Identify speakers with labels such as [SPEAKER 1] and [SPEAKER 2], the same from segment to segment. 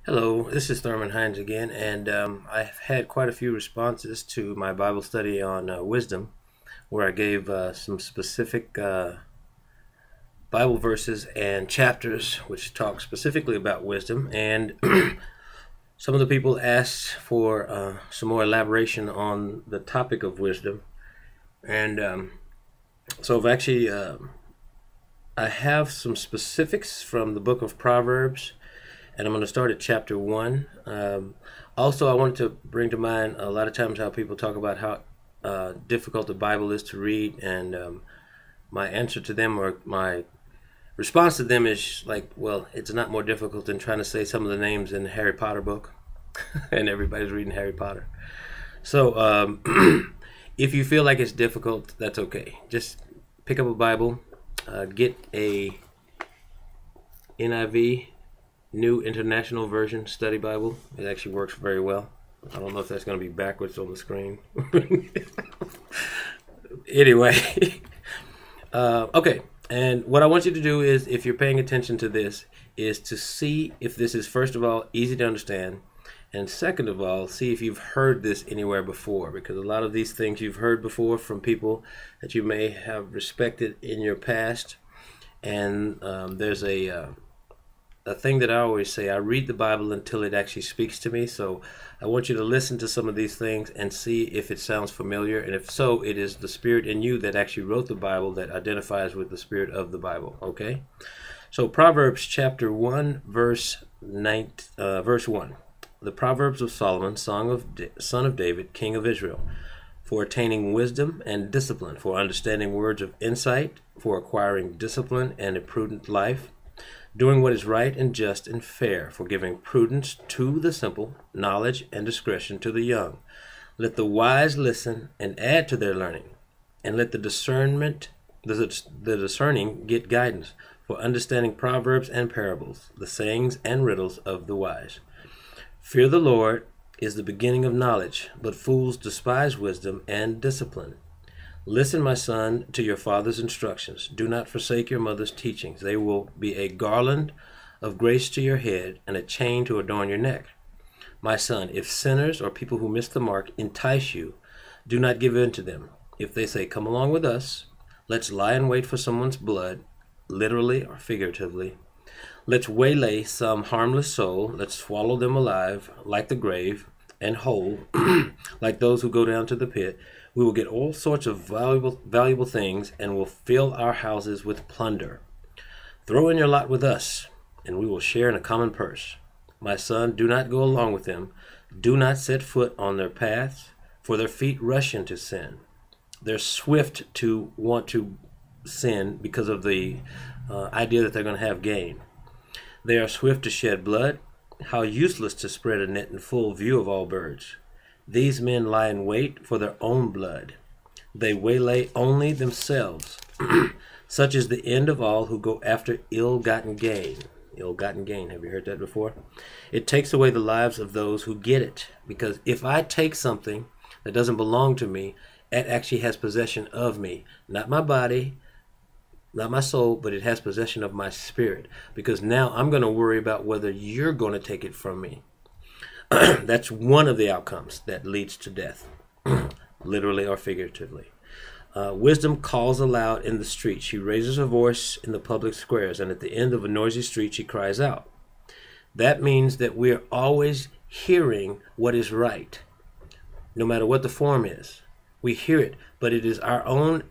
[SPEAKER 1] Hello, this is Thurman Hines again, and I've had quite a few responses to my Bible study on wisdom, where I gave some specific Bible verses and chapters which talk specifically about wisdom. And some of the people asked for some more elaboration on the topic of wisdom. And so I've actually I have some specifics from the book of Proverbs, and I'm going to start at chapter 1. Also, I wanted to bring to mind a lot of times how people talk about how difficult the Bible is to read, and my answer to them, or my response to them, is like, well, it's not more difficult than trying to say some of the names in the Harry Potter book, and everybody's reading Harry Potter. So if you feel like it's difficult, that's okay. Just pick up a Bible, get a NIV, New International Version study Bible. It actually works very well. I don't know if that's going to be backwards on the screen. Anyway, okay. And what I want you to do is, if you're paying attention to this, is to see if this is, first of all, easy to understand, and second of all, see if you've heard this anywhere before, because a lot of these things you've heard before from people that you may have respected in your past. And there's a thing that I always say: I read the Bible until it actually speaks to me. So I want you to listen to some of these things and see if it sounds familiar, and if so, it is the Spirit in you that actually wrote the Bible that identifies with the Spirit of the Bible. Okay? So Proverbs chapter 1, verse 1. The Proverbs of Solomon, son of David, king of Israel, for attaining wisdom and discipline, for understanding words of insight, for acquiring discipline and a prudent life, doing what is right and just and fair, for giving prudence to the simple, knowledge and discretion to the young. Let the wise listen and add to their learning, and let the discerning get guidance, for understanding proverbs and parables, the sayings and riddles of the wise. Fear the Lord is the beginning of knowledge, but fools despise wisdom and discipline. Listen, my son, to your father's instructions. Do not forsake your mother's teachings. They will be a garland of grace to your head and a chain to adorn your neck. My son, if sinners or people who miss the mark entice you, do not give in to them. If they say, "Come along with us, let's lie in wait for someone's blood," literally or figuratively, let's waylay some harmless soul, let's swallow them alive like the grave, and whole like those who go down to the pit, we will get all sorts of valuable things, and will fill our houses with plunder. Throw in your lot with us, and we will share in a common purse. My son, do not go along with them. Do not set foot on their paths, for their feet rush into sin. They're swift to want to sin because of the idea that they're going to have gain. They are swift to shed blood. How useless to spread a net in full view of all birds. These men lie in wait for their own blood. They waylay only themselves. Such is the end of all who go after ill-gotten gain. Ill-gotten gain, have you heard that before? It takes away the lives of those who get it. Because if I take something that doesn't belong to me, it actually has possession of me. Not my body, not my soul, but it has possession of my spirit. Because now I'm going to worry about whether you're going to take it from me. That's one of the outcomes that leads to death, literally or figuratively. Wisdom calls aloud in the street. She raises her voice in the public squares, and at the end of a noisy street she cries out. That means that we're always hearing what is right, no matter what the form is. We hear it, but it is our own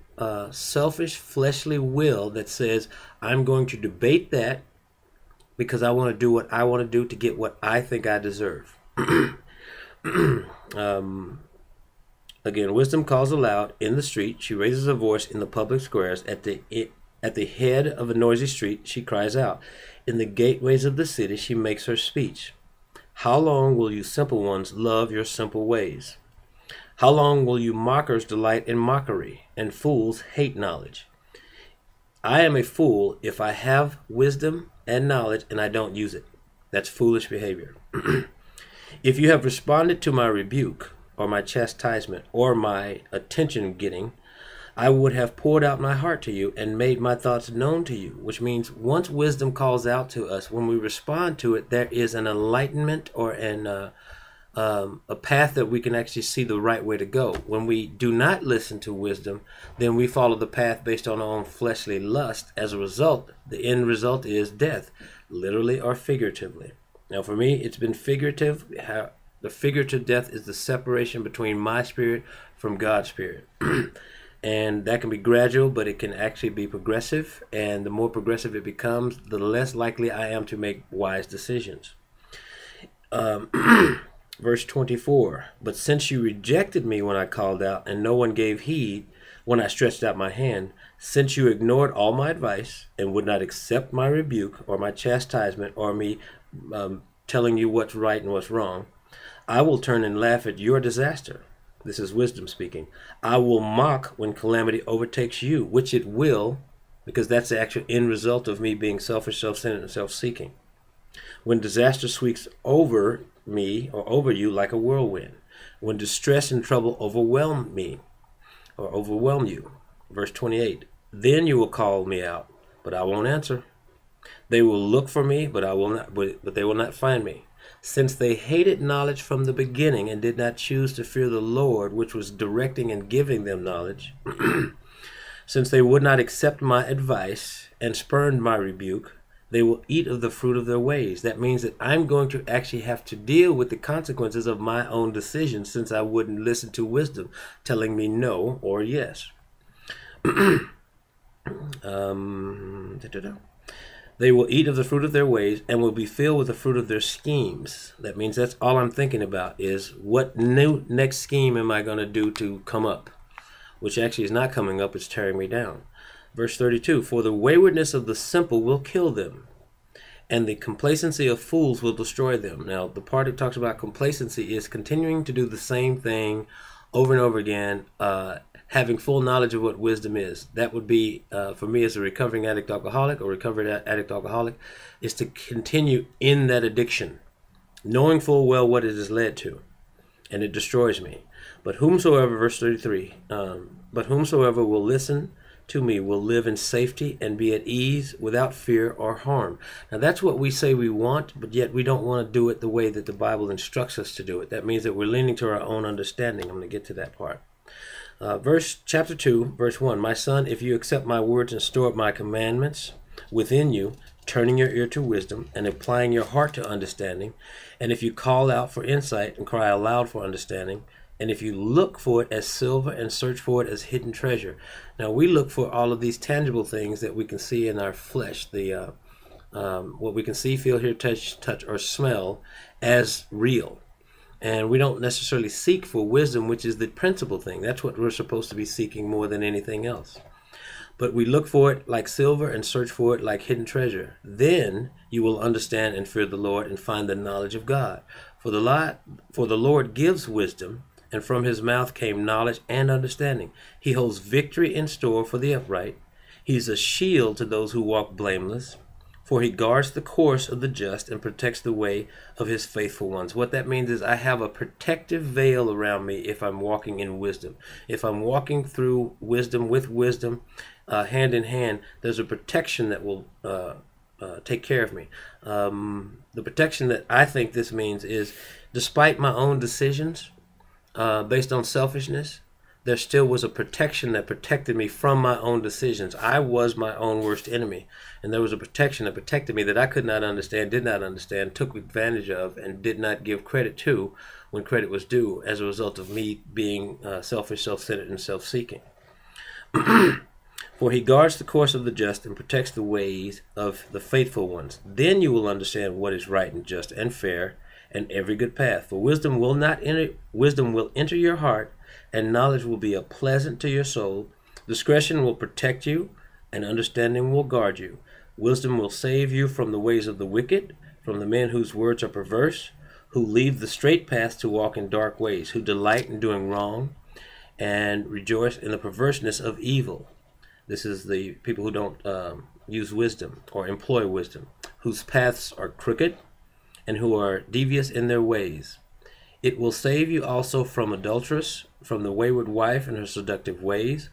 [SPEAKER 1] selfish, fleshly will that says, I'm going to debate that because I want to do what I want to do to get what I think I deserve. Again, wisdom calls aloud in the street. She raises her voice in the public squares. At the head of a noisy street, she cries out. In the gateways of the city, she makes her speech. How long will you simple ones love your simple ways? How long will you mockers delight in mockery, and fools hate knowledge? I am a fool if I have wisdom and knowledge and I don't use it. That's foolish behavior. If you have responded to my rebuke, or my chastisement, or my attention getting, I would have poured out my heart to you and made my thoughts known to you, which means once wisdom calls out to us, when we respond to it, there is an enlightenment or a path that we can actually see the right way to go. When we do not listen to wisdom, then we follow the path based on our own fleshly lust. As a result, the end result is death, literally or figuratively. Now, for me, it's been figurative. The figurative death is the separation between my spirit from God's spirit. And that can be gradual, but it can actually be progressive. And the more progressive it becomes, the less likely I am to make wise decisions. Verse 24, but since you rejected me when I called out, and no one gave heed when I stretched out my hand, since you ignored all my advice and would not accept my rebuke or my chastisement or me telling you what's right and what's wrong, I will turn and laugh at your disaster. This is wisdom speaking. I will mock when calamity overtakes you, which it will, because that's the actual end result of me being selfish, self-centered, and self-seeking. When disaster sweeps over me or over you like a whirlwind, when distress and trouble overwhelm me or overwhelm you. Verse 28, then you will call me out, but I won't answer. They will look for me, but they will not find me. Since they hated knowledge from the beginning and did not choose to fear the Lord, which was directing and giving them knowledge, since they would not accept my advice and spurned my rebuke, they will eat of the fruit of their ways. That means that I'm going to actually have to deal with the consequences of my own decisions, since I wouldn't listen to wisdom telling me no or yes. They will eat of the fruit of their ways and will be filled with the fruit of their schemes. That means that's all I'm thinking about is what new next scheme am I going to do to come up, which actually is not coming up, it's tearing me down. Verse 32, for the waywardness of the simple will kill them, and the complacency of fools will destroy them. Now, the part that talks about complacency is continuing to do the same thing over and over again, having full knowledge of what wisdom is. That would be, for me as a recovering addict alcoholic or recovered addict alcoholic, is to continue in that addiction, knowing full well what it has led to, and it destroys me. But whomsoever, verse 33, but whomsoever will listen to me will live in safety and be at ease without fear or harm. Now that's what we say we want, but yet we don't want to do it the way that the Bible instructs us to do it. That means that we're leaning to our own understanding. I'm going to get to that part. Chapter 2, verse 1, my son, if you accept my words and store up my commandments within you, turning your ear to wisdom and applying your heart to understanding, and if you call out for insight and cry aloud for understanding, and if you look for it as silver and search for it as hidden treasure. Now we look for all of these tangible things that we can see in our flesh, what we can see, feel, hear, touch, or smell as real. And we don't necessarily seek for wisdom, which is the principal thing. That's what we're supposed to be seeking more than anything else. But we look for it like silver and search for it like hidden treasure. Then you will understand and fear the Lord and find the knowledge of God. For the Lord gives wisdom, and from his mouth came knowledge and understanding. He holds victory in store for the upright. He's a shield to those who walk blameless. For he guards the course of the just and protects the way of his faithful ones. What that means is I have a protective veil around me if I'm walking in wisdom. If I'm walking through wisdom with wisdom, hand in hand, there's a protection that will take care of me. The protection that I think this means is, despite my own decisions, based on selfishness, there still was a protection that protected me from my own decisions. I was my own worst enemy, and there was a protection that protected me that I could not understand, did not understand, took advantage of, and did not give credit to when credit was due as a result of me being selfish, self-centered, and self-seeking. For he guards the course of the just and protects the ways of the faithful ones. Then you will understand what is right and just and fair and every good path. For wisdom will enter your heart, and knowledge will be a pleasant to your soul. Discretion will protect you, and understanding will guard you. Wisdom will save you from the ways of the wicked, from the men whose words are perverse, who leave the straight path to walk in dark ways, who delight in doing wrong, and rejoice in the perverseness of evil. This is the people who don't use wisdom or employ wisdom, whose paths are crooked, and who are devious in their ways. It will save you also from adulteress, from the wayward wife and her seductive ways,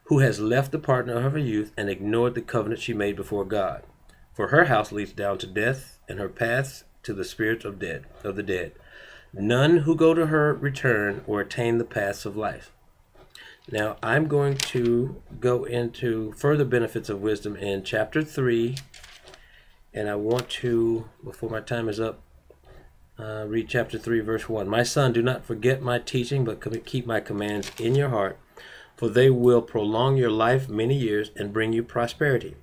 [SPEAKER 1] who has left the partner of her youth and ignored the covenant she made before God. For her house leads down to death, and her paths to the spirits of the dead. None who go to her return or attain the paths of life. Now, I'm going to go into further benefits of wisdom in chapter 3, and I want to, before my time is up, read chapter 3, verse 1. My son, do not forget my teaching, but keep my commands in your heart, for they will prolong your life many years and bring you prosperity.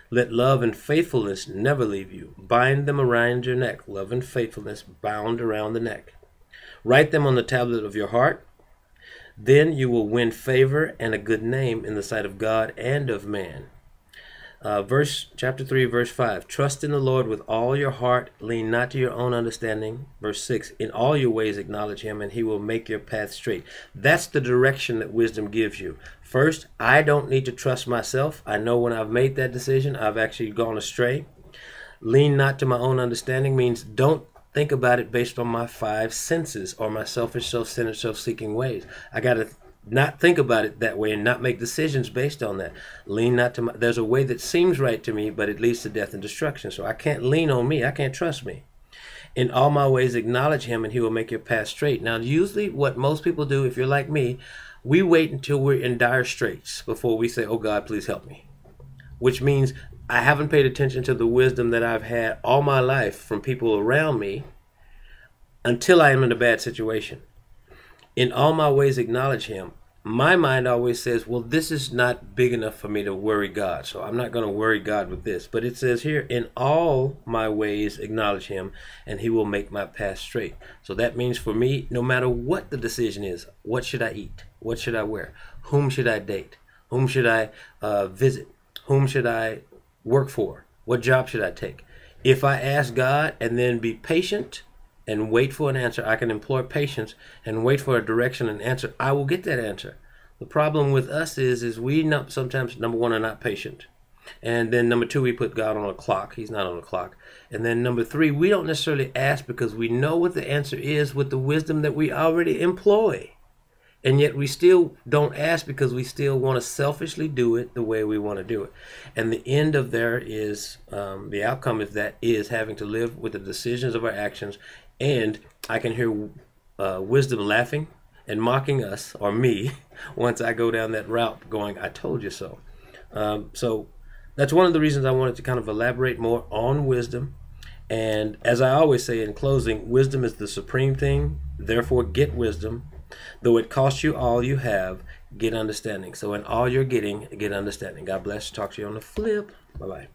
[SPEAKER 1] Let love and faithfulness never leave you. Bind them around your neck. Love and faithfulness bound around the neck. Write them on the tablet of your heart. Then you will win favor and a good name in the sight of God and of man. Chapter 3, verse 5. Trust in the Lord with all your heart. Lean not to your own understanding. Verse 6. In all your ways acknowledge him, and he will make your path straight. That's the direction that wisdom gives you. First, I don't need to trust myself. I know when I've made that decision, I've actually gone astray. Lean not to my own understanding means don't think about it based on my 5 senses or my selfish, self-centered, self-seeking ways. I got to not think about it that way and not make decisions based on that. Lean not to my, there's a way that seems right to me, but it leads to death and destruction. So I can't lean on me. I can't trust me. In all my ways, acknowledge him, and he will make your path straight. Now, usually what most people do, if you're like me, we wait until we're in dire straits before we say, oh God, please help me. Which means I haven't paid attention to the wisdom that I've had all my life from people around me until I am in a bad situation. In all my ways, acknowledge him. My mind always says, well, this is not big enough for me to worry God, so I'm not going to worry God with this. But it says here, in all my ways, acknowledge him, and he will make my path straight. So that means for me, no matter what the decision is, what should I eat? What should I wear? Whom should I date? Whom should I visit? Whom should I work for? What job should I take? If I ask God and then be patient and wait for an answer, I can employ patience and wait for a direction and answer, I will get that answer. The problem with us is we sometimes, number one, are not patient. And then number 2, we put God on a clock. He's not on a clock. And then number 3, we don't necessarily ask because we know what the answer is with the wisdom that we already employ. And yet we still don't ask because we still want to selfishly do it the way we want to do it. And the end of there is, the outcome of that is having to live with the decisions of our actions. And I can hear wisdom laughing and mocking us, or me, once I go down that route going, I told you so. So that's one of the reasons I wanted to kind of elaborate more on wisdom. And as I always say in closing, wisdom is the supreme thing. Therefore, get wisdom. Though it costs you all you have, get understanding. So in all you're getting, get understanding. God bless. Talk to you on the flip. Bye-bye.